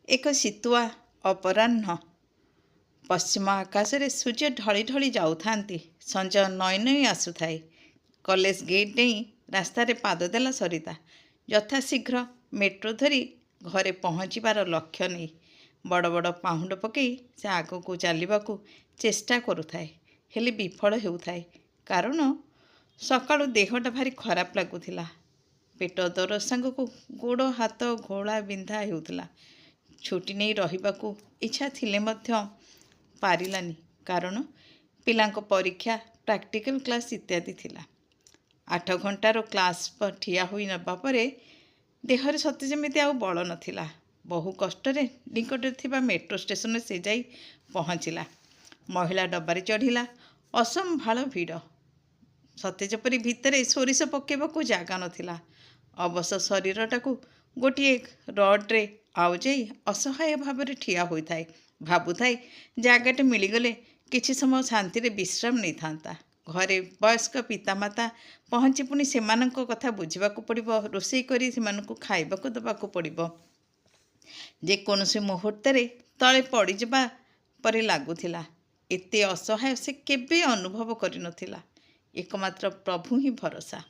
ଏକ ଶୀତୁଆ ଅପରାହ୍ନ। ପଶ୍ଚିମ ଆକାଶରେ ସୂର୍ଯ୍ୟ ଢଳି ଢଳି ଯାଉଥାନ୍ତି। ସଞ୍ଜ ନଇଁ ନଇଁ ଆସୁଥାଏ। କଲେଜ ଗେଟ୍ ଡେଇଁ ରାସ୍ତାରେ ପାଦ ଦେଲା ସରିତା। ଯଥାଶୀଘ୍ର ମେଟ୍ରୋ ଧରି ଘରେ ପହଞ୍ଚିବାର ଲକ୍ଷ୍ୟ ନେଇ ବଡ଼ ବଡ଼ ପାହୁଣ୍ଡ ପକାଇ ସେ ଆଗକୁ ଚାଲିବାକୁ ଚେଷ୍ଟା କରୁଥାଏ। ହେଲେ ବିଫଳ ହେଉଥାଏ। କାରଣ ସକାଳୁ ଦେହଟା ଭାରି ଖରାପ ଲାଗୁଥିଲା। ପେଟ ଦରଜ ସାଙ୍ଗକୁ ଗୋଡ଼ ହାତ ଘୋଳା ବିନ୍ଧା ହେଉଥିଲା। ଛୁଟି ନେଇ ରହିବାକୁ ଇଚ୍ଛା ଥିଲେ ମଧ୍ୟ ପାରିଲାନି। କାରଣ ପିଲାଙ୍କ ପରୀକ୍ଷା, ପ୍ରାକ୍ଟିକାଲ କ୍ଲାସ୍ ଇତ୍ୟାଦି ଥିଲା। 8 ଘଣ୍ଟାର କ୍ଲାସ୍ ଠିଆ ହୋଇ ନେବା ପରେ ଦେହରେ ସତେ ଯେମିତି ଆଉ ବଳ ନଥିଲା। ବହୁ କଷ୍ଟରେ ନିକଟରେ ଥିବା ମେଟ୍ରୋ ଷ୍ଟେସନରେ ସେ ଯାଇ ପହଞ୍ଚିଲା। ମହିଳା ଡବାରେ ଚଢ଼ିଲା। ଅସମ୍ଭାଳ ଭିଡ଼। ସତେ ଯେପରି ଭିତରେ ସୋରିଷ ପକାଇବାକୁ ଜାଗା ନଥିଲା। ଅବଶ ଶରୀରଟାକୁ ଗୋଟିଏ ରଡ଼୍ରେ ଆଉଜାଇ ଅସହାୟ ଭାବରେ ଠିଆ ହୋଇଥାଏ। ଭାବୁଥାଏ ଜାଗାଟେ ମିଳିଗଲେ କିଛି ସମୟ ଶାନ୍ତିରେ ବିଶ୍ରାମ ନେଇଥାନ୍ତା। ଘରେ ବୟସ୍କ ପିତାମାତା ପହଞ୍ଚି ପୁଣି ସେମାନଙ୍କ କଥା ବୁଝିବାକୁ ପଡ଼ିବ। ରୋଷେଇ କରି ସେମାନଙ୍କୁ ଖାଇବାକୁ ଦେବାକୁ ପଡ଼ିବ। ଯେକୌଣସି ମୁହୂର୍ତ୍ତରେ ତଳେ ପଡ଼ିଯିବା ପରି ଲାଗୁଥିଲା। ଏତେ ଅସହାୟ ସେ କେବେ ଅନୁଭବ କରିନଥିଲା। ଏକମାତ୍ର ପ୍ରଭୁ ହିଁ ଭରସା।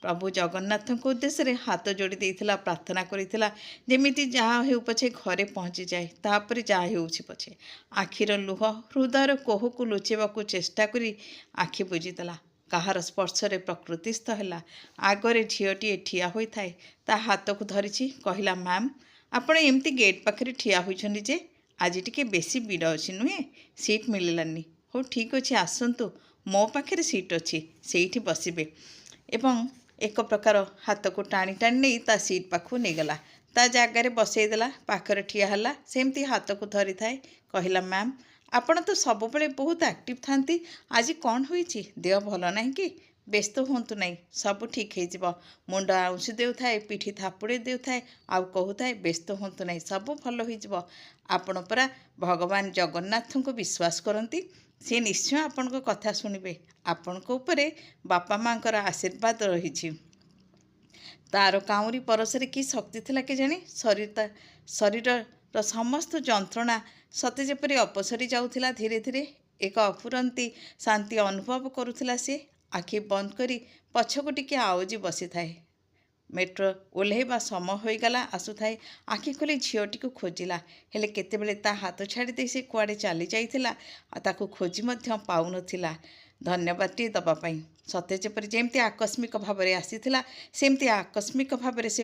ପ୍ରଭୁ ଜଗନ୍ନାଥଙ୍କ ଉଦ୍ଦେଶ୍ୟରେ ହାତ ଯୋଡ଼ି ଦେଇଥିଲା, ପ୍ରାର୍ଥନା କରିଥିଲା ଯେମିତି ଯାହା ହେଉ ପଛେ ଘରେ ପହଞ୍ଚିଯାଏ। ତାପରେ ଯାହା ହେଉଛି ପଛେ। ଆଖିର ଲୁହ, ହୃଦୟର କୋହକୁ ଲୁଚାଇବାକୁ ଚେଷ୍ଟା କରି ଆଖି ବୁଜିଦେଲା। କାହାର ସ୍ପର୍ଶରେ ପ୍ରକୃତିସ୍ଥ ହେଲା। ଆଗରେ ଝିଅଟିଏ ଠିଆ ହୋଇଥାଏ। ତା ହାତକୁ ଧରିଛି। କହିଲା, ମ୍ୟାମ୍, ଆପଣ ଏମିତି ଗେଟ୍ ପାଖରେ ଠିଆ ହୋଇଛନ୍ତି ଯେ? ଆଜି ଟିକେ ବେଶୀ ଭିଡ଼ ଅଛି ନୁହେଁ? ସିଟ୍ ମିଳିଲାନି। ହଉ ଠିକ୍ ଅଛି, ଆସନ୍ତୁ, ମୋ ପାଖରେ ସିଟ୍ ଅଛି, ସେଇଠି ବସିବେ। ଏବଂ ଏକ ପ୍ରକାର ହାତକୁ ଟାଣି ଟାଣି ନେଇ ତା ସିଟ୍ ପାଖକୁ ନେଇଗଲା। ତା ଜାଗାରେ ବସେଇଦେଲା। ପାଖରେ ଠିଆ ହେଲା। ସେମିତି ହାତକୁ ଧରିଥାଏ। କହିଲା, ମ୍ୟାମ୍, ଆପଣ ତ ସବୁବେଳେ ବହୁତ ଆକ୍ଟିଭ୍ ଥାନ୍ତି। ଆଜି କ'ଣ ହୋଇଛି? ଦେହ ଭଲ ନାହିଁ କି? ବ୍ୟସ୍ତ ହୁଅନ୍ତୁ ନାହିଁ, ସବୁ ଠିକ୍ ହେଇଯିବ। ମୁଣ୍ଡ ଆଉଁସି ଦେଉଥାଏ, ପିଠି ଥାପୁଡ଼େଇ ଦେଉଥାଏ, ଆଉ କହୁଥାଏ, ବ୍ୟସ୍ତ ହୁଅନ୍ତୁ ନାହିଁ, ସବୁ ଭଲ ହୋଇଯିବ। ଆପଣ ପରା ଭଗବାନ ଜଗନ୍ନାଥଙ୍କୁ ବିଶ୍ୱାସ କରନ୍ତି। ସେ ନିଶ୍ଚୟ ଆପଣଙ୍କ କଥା ଶୁଣିବେ। ଆପଣଙ୍କ ଉପରେ ବାପା ମାଆଙ୍କର ଆଶୀର୍ବାଦ ରହିଛି। ତା'ର କାଉଁରୀ ପରଶରେ କି ଶକ୍ତି ଥିଲା କେଜାଣି? ଶରୀରର ସମସ୍ତ ଯନ୍ତ୍ରଣା ସତେ ଯେପରି ଅପସରି ଯାଉଥିଲା ଧୀରେ ଧୀରେ। ଏକ ଅଫୁରନ୍ତି ଶାନ୍ତି ଅନୁଭବ କରୁଥିଲା ସେ। ଆଖି ବନ୍ଦ କରି ପଛକୁ ଟିକେ ଆଉଜି ବସିଥାଏ। ମେଟ୍ରୋ ଓହ୍ଲାଇବା ସମୟ ହୋଇଗଲା ଆସୁଥାଏ। ଆଖି ଖୋଲି ଝିଅଟିକୁ ଖୋଜିଲା। ହେଲେ କେତେବେଳେ ତା ହାତ ଛାଡ଼ି ଦେଇ ସେ କୁଆଡ଼େ ଚାଲି ଯାଇଥିଲା। ତାକୁ ଖୋଜି ମଧ୍ୟ ପାଉନଥିଲା ଧନ୍ୟବାଦଟିଏ ଦେବା ପାଇଁ। ସତେ ଯେପରି ଯେମିତି ଆକସ୍ମିକ ଭାବରେ ଆସିଥିଲା, ସେମିତି ଆକସ୍ମିକ ଭାବରେ ସେ